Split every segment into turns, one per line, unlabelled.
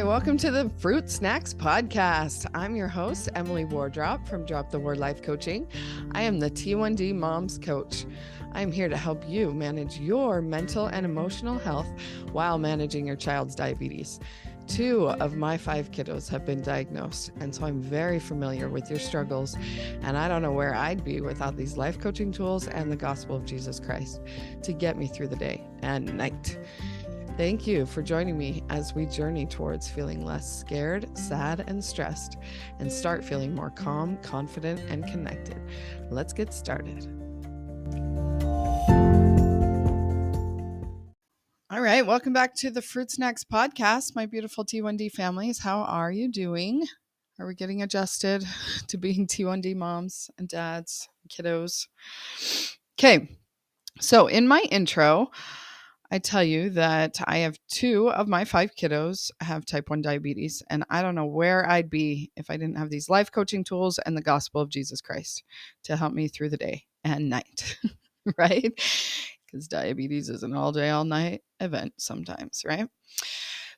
welcome to the Fruit Snacks Podcast. I'm your host, Emily Wardrop from Drop the Word Life Coaching. I am the T1D Moms Coach. I'm here to help you manage your mental and emotional health while managing your child's diabetes. 2 of my 5 kiddos have been diagnosed, and so I'm very familiar with your struggles, and I don't know where I'd be without these life coaching tools and the gospel of Jesus Christ to get me through the day and night. Thank you for joining me as we journey towards feeling less scared, sad, and stressed, and start feeling more calm, confident, and connected. Let's get started. All right, welcome back to the Fruit Snacks Podcast, my beautiful T1D families. How are you doing? Are we getting adjusted to being T1D moms and dads, kiddos? Okay, so in my intro, I tell you that I have 2 of my 5 kiddos have type 1 diabetes, and I don't know where I'd be if I didn't have these life coaching tools and the gospel of Jesus Christ to help me through the day and night, right? Because diabetes is an all day, all night event sometimes, right?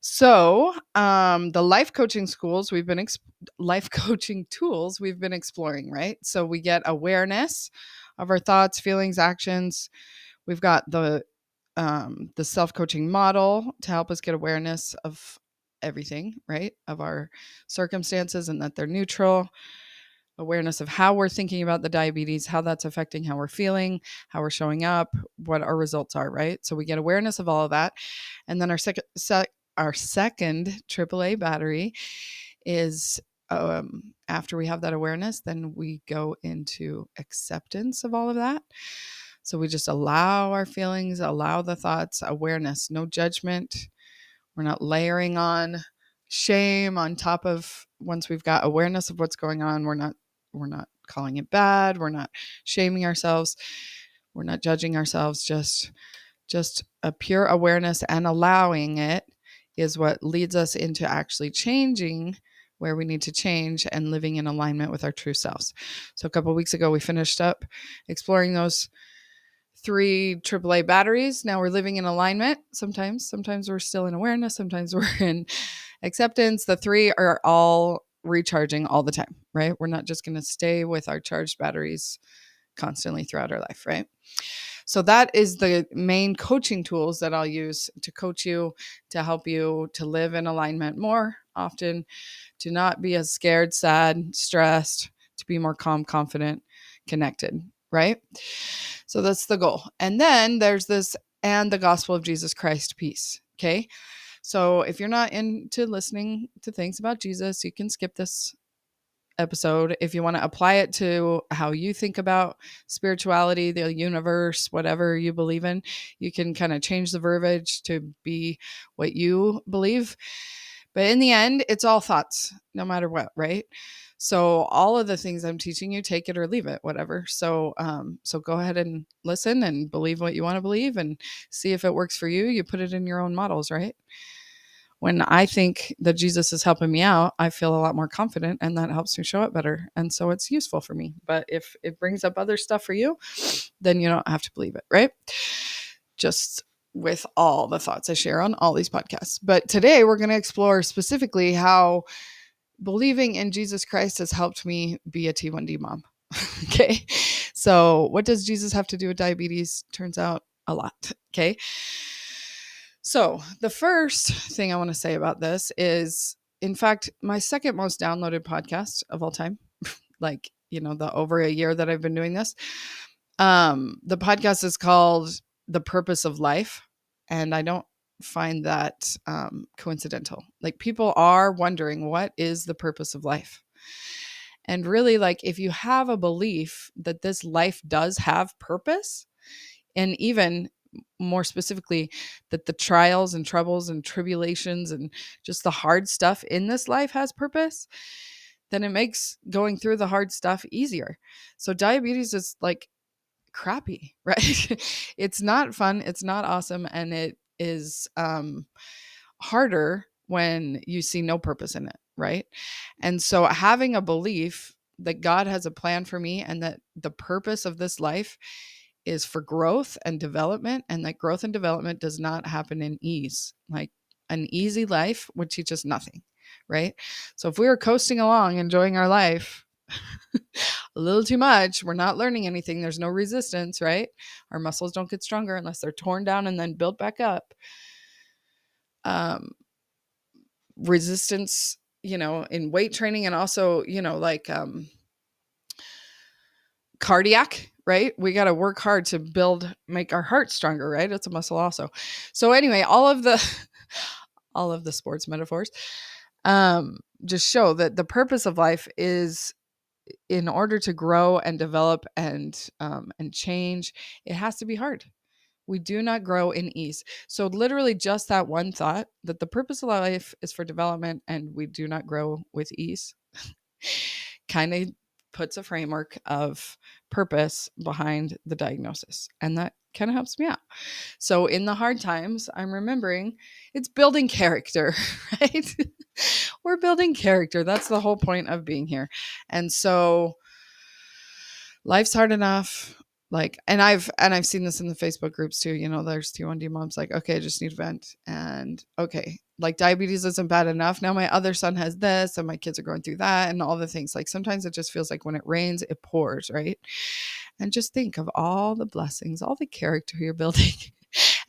So the life coaching tools we've been exploring, right? So we get awareness of our thoughts, feelings, actions. We've got the self-coaching model to help us get awareness of everything, right? Of our circumstances and that they're neutral. Awareness of how we're thinking about the diabetes, how that's affecting how we're feeling, how we're showing up, what our results are, right? So we get awareness of all of that. And then our second AAA battery is after we have that awareness, then we go into acceptance of all of that. So we just allow our feelings, allow the thoughts, awareness, no judgment. We're not layering on shame on top of, once we've got awareness of what's going on, we're not calling it bad. We're not shaming ourselves. We're not judging ourselves. Just a pure awareness, and allowing it is what leads us into actually changing where we need to change and living in alignment with our true selves. So a couple of weeks ago, we finished up exploring those 3 AAA batteries. Now we're living in alignment. Sometimes we're still in awareness. Sometimes we're in acceptance. The 3 are all recharging all the time, right? We're not just going to stay with our charged batteries constantly throughout our life, right? So that is the main coaching tools that I'll use to coach you, to help you to live in alignment more often, to not be as scared, sad, stressed, to be more calm, confident, connected, right? So that's the goal. And then there's this and the gospel of Jesus Christ piece, okay? So if you're not into listening to things about Jesus, you can skip this episode. If you want to apply it to how you think about spirituality, the universe, whatever you believe in, you can kind of change the verbiage to be what you believe. But in the end, it's all thoughts, no matter what, right? So all of the things I'm teaching you, take it or leave it, whatever. So go ahead and listen and believe what you want to believe and see if it works for you. You put it in your own models, right? When I think that Jesus is helping me out, I feel a lot more confident, and that helps me show up better. And so it's useful for me. But if it brings up other stuff for you, then you don't have to believe it, right? Just with all the thoughts I share on all these podcasts. But today we're going to explore specifically how believing in Jesus Christ has helped me be a T1D mom. Okay. So what does Jesus have to do with diabetes? Turns out a lot. Okay. So the first thing I want to say about this is, in fact, my second most downloaded podcast of all time, like, the over a year that I've been doing this. The podcast is called The Purpose of Life. And I don't find that coincidental. Like, people are wondering, what is the purpose of life? And really, like, if you have a belief that this life does have purpose, and even more specifically, that the trials and troubles and tribulations and just the hard stuff in this life has purpose, then it makes going through the hard stuff easier. So diabetes is like crappy, right? It's not fun. It's not awesome. And it is harder when you see no purpose in it, right? And so having a belief that God has a plan for me and that the purpose of this life is for growth and development, and that growth and development does not happen in ease. Like, an easy life would teach us nothing, right? So if we were coasting along, enjoying our life a little too much, we're not learning anything. There's no resistance, right? Our muscles don't get stronger unless they're torn down and then built back up. Resistance, in weight training, and also, like cardiac, right? We got to work hard to make our heart stronger, right? It's a muscle also. So anyway, all of the sports metaphors just show that the purpose of life is, in order to grow and develop and change, it has to be hard. We do not grow in ease. So literally just that one thought, that the purpose of life is for development and we do not grow with ease, kind of puts a framework of purpose behind the diagnosis. And that kind of helps me out. So in the hard times, I'm remembering it's building character, right? We're building character. That's the whole point of being here. And so life's hard enough. And I've seen this in the Facebook groups too. There's T1D moms like, okay, I just need to vent. And okay, like diabetes isn't bad enough. Now my other son has this and my kids are going through that and all the things. Like sometimes it just feels like when it rains, it pours, right? And just think of all the blessings, all the character you're building.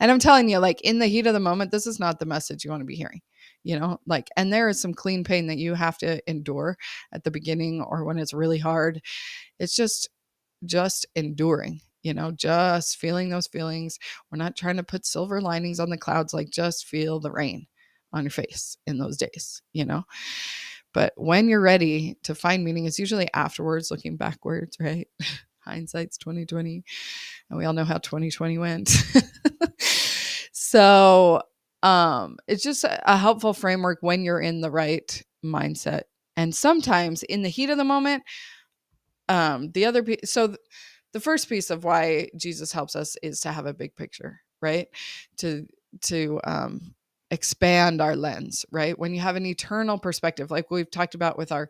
And I'm telling you, like in the heat of the moment, this is not the message you want to be hearing, and there is some clean pain that you have to endure at the beginning or when it's really hard. It's just enduring, just feeling those feelings. We're not trying to put silver linings on the clouds, like just feel the rain on your face in those days, But when you're ready to find meaning, it's usually afterwards, looking backwards, right? Hindsight's 2020. And we all know how 2020 went. So it's just a helpful framework when you're in the right mindset. And sometimes in the heat of the moment, the first piece of why Jesus helps us is to have a big picture, right? To expand our lens, right? When you have an eternal perspective, like we've talked about with our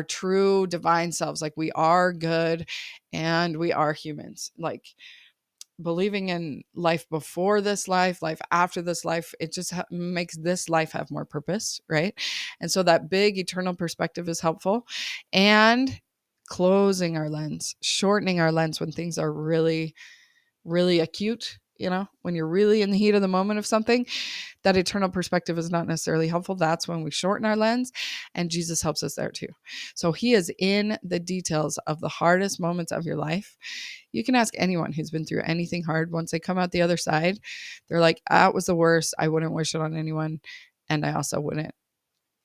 true divine selves, like we are good and we are humans, like believing in life before this life after this life, it just makes this life have more purpose, right? And so that big eternal perspective is helpful. And closing our lens, shortening our lens when things are really, really acute, when you're really in the heat of the moment of something, that eternal perspective is not necessarily helpful. That's when we shorten our lens, and Jesus helps us there too. So he is in the details of the hardest moments of your life. You can ask anyone who's been through anything hard. Once they come out the other side, they're like, that was the worst. I wouldn't wish it on anyone. And I also wouldn't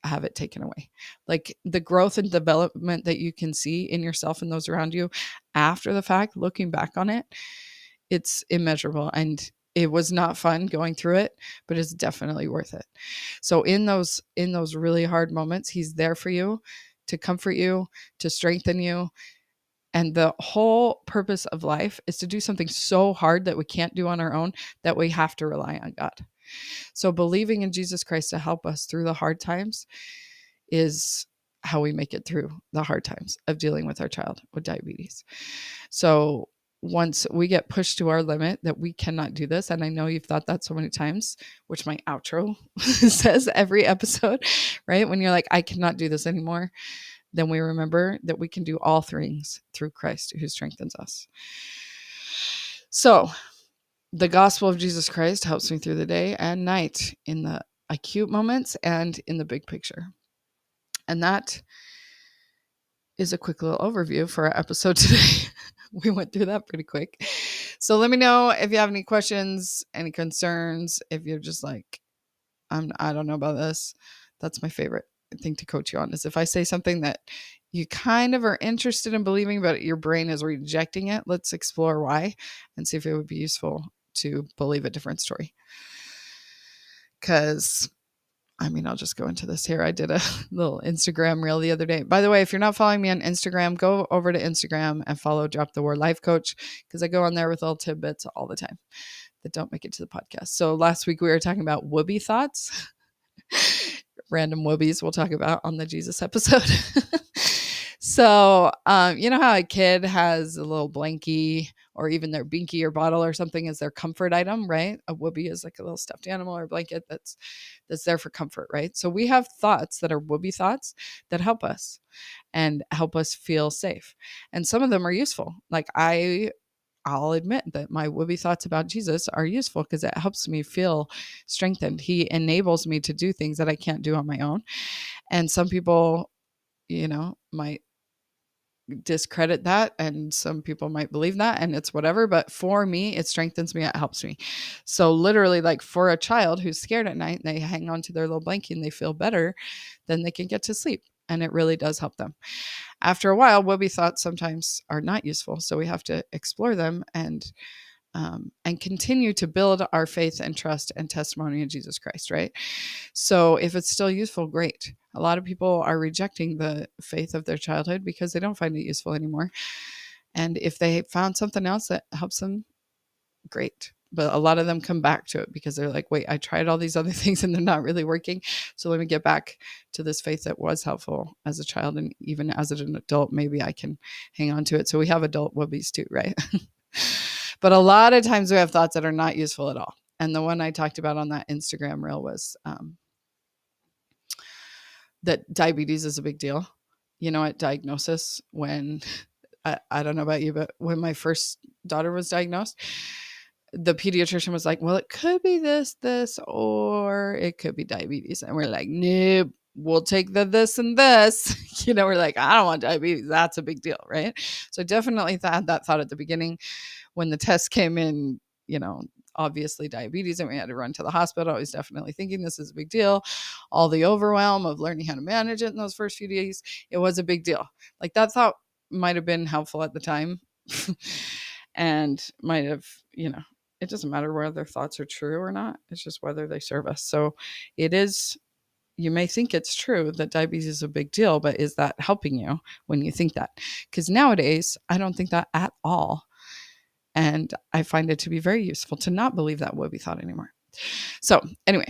have it taken away. Like the growth and development that you can see in yourself and those around you after the fact, looking back on it, it's immeasurable. And it was not fun going through it, but it's definitely worth it. So in those really hard moments, he's there for you, to comfort you, to strengthen you. And the whole purpose of life is to do something so hard that we can't do on our own, that we have to rely on God. So believing in Jesus Christ to help us through the hard times is how we make it through the hard times of dealing with our child with diabetes. So once we get pushed to our limit that we cannot do this, and I know you've thought that so many times, which my outro says every episode, right? When you're like, I cannot do this anymore, then we remember that we can do all things through Christ who strengthens us. So the gospel of Jesus Christ helps me through the day and night, in the acute moments and in the big picture. And that is a quick little overview for our episode today. We went through that pretty quick. So let me know if you have any questions, any concerns. If you're just like, I don't know about this. That's my favorite thing to coach you on, is if I say something that you kind of are interested in believing, but your brain is rejecting it, let's explore why and see if it would be useful to believe a different story. Because I'll just go into this here. I did a little Instagram reel the other day. By the way, if you're not following me on Instagram, go over to Instagram and follow Drop the War Life Coach, because I go on there with little tidbits all the time that don't make it to the podcast. So last week we were talking about whoopee thoughts, random whoopies we'll talk about on the Jesus episode. So, you know how a kid has a little blankie or even their binky or bottle or something as their comfort item, right? A whoopee is like a little stuffed animal or blanket that's there for comfort, right? So we have thoughts that are whoopee thoughts that help us and help us feel safe. And some of them are useful. Like I'll admit that my whoopee thoughts about Jesus are useful because it helps me feel strengthened. He enables me to do things that I can't do on my own. And some people, might discredit that, and some people might believe that, and it's whatever. But for me, it strengthens me. It helps me. So literally, like for a child who's scared at night and they hang on to their little blanket and they feel better, then they can get to sleep. And it really does help them. After a while, whoopee thoughts sometimes are not useful. So we have to explore them and continue to build our faith and trust and testimony in Jesus Christ, right? So if it's still useful, great. A lot of people are rejecting the faith of their childhood because they don't find it useful anymore. And if they found something else that helps them, great. But a lot of them come back to it because they're like, wait, I tried all these other things and they're not really working. So let me get back to this faith that was helpful as a child. And even as an adult, maybe I can hang on to it. So we have adult whoopies too, right? But a lot of times we have thoughts that are not useful at all. And the one I talked about on that Instagram reel was that diabetes is a big deal. At diagnosis, when, I don't know about you, but when my first daughter was diagnosed, the pediatrician was like, well, it could be this, or it could be diabetes. And we're like, nope, we'll take the this and this. We're like, I don't want diabetes. That's a big deal, right? So I definitely had that thought at the beginning. When the test came in, obviously diabetes, and we had to run to the hospital, I was definitely thinking this is a big deal. All the overwhelm of learning how to manage it in those first few days, it was a big deal. Like that thought might have been helpful at the time and might have, it doesn't matter whether thoughts are true or not. It's just whether they serve us. So you may think it's true that diabetes is a big deal, but is that helping you when you think that? Because nowadays, I don't think that at all. And I find it to be very useful to not believe that whoopee thought anymore. So anyway,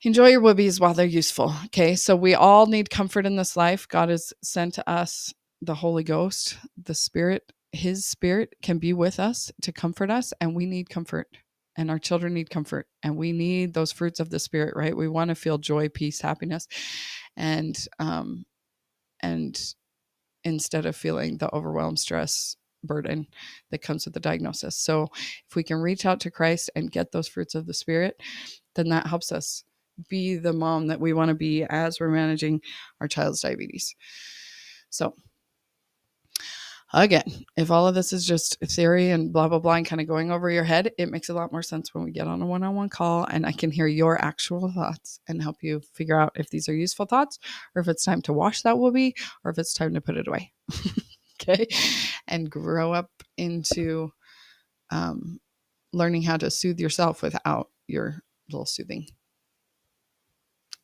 enjoy your whoopies while they're useful. Okay. So we all need comfort in this life. God has sent to us the Holy Ghost, the Spirit. His Spirit can be with us to comfort us, and we need comfort, and our children need comfort, and we need those fruits of the Spirit, right? We want to feel joy, peace, happiness, and instead of feeling the overwhelm, stress, burden that comes with the diagnosis. So if we can reach out to Christ and get those fruits of the Spirit, then that helps us be the mom that we want to be as we're managing our child's diabetes. So again, if all of this is just theory and blah, blah, blah, and kind of going over your head, it makes a lot more sense when we get on a one-on-one call and I can hear your actual thoughts and help you figure out if these are useful thoughts or if it's time to wash that whoopee or if it's time to put it away. Okay. And grow up into learning how to soothe yourself without your little soothing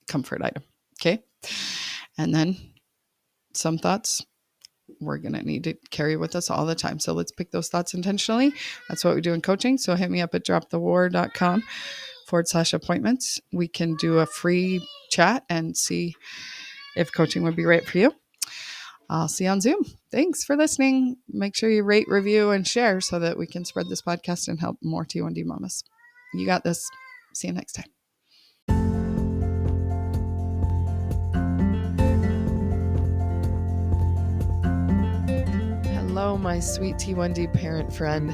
comfort item. Okay. And then some thoughts we're going to need to carry with us all the time. So let's pick those thoughts intentionally. That's what we do in coaching. So hit me up at dropthewar.com/appointments. We can do a free chat and see if coaching would be right for you. I'll see you on Zoom. Thanks for listening. Make sure you rate, review, and share so that we can spread this podcast and help more T1D mamas. You got this. See you next time. Hello, my sweet T1D parent friend.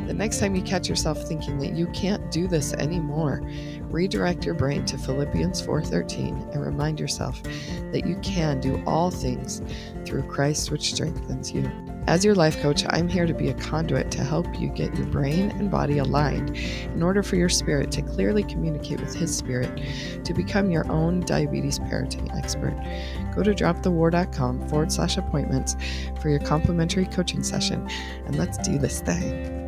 The next time you catch yourself thinking that you can't do this anymore, redirect your brain to Philippians 4:13 and remind yourself that you can do all things through Christ, which strengthens you. As your life coach, I'm here to be a conduit to help you get your brain and body aligned in order for your spirit to clearly communicate with His Spirit to become your own diabetes parenting expert. Go to dropthewar.com/appointments for your complimentary coaching session, and let's do this thing.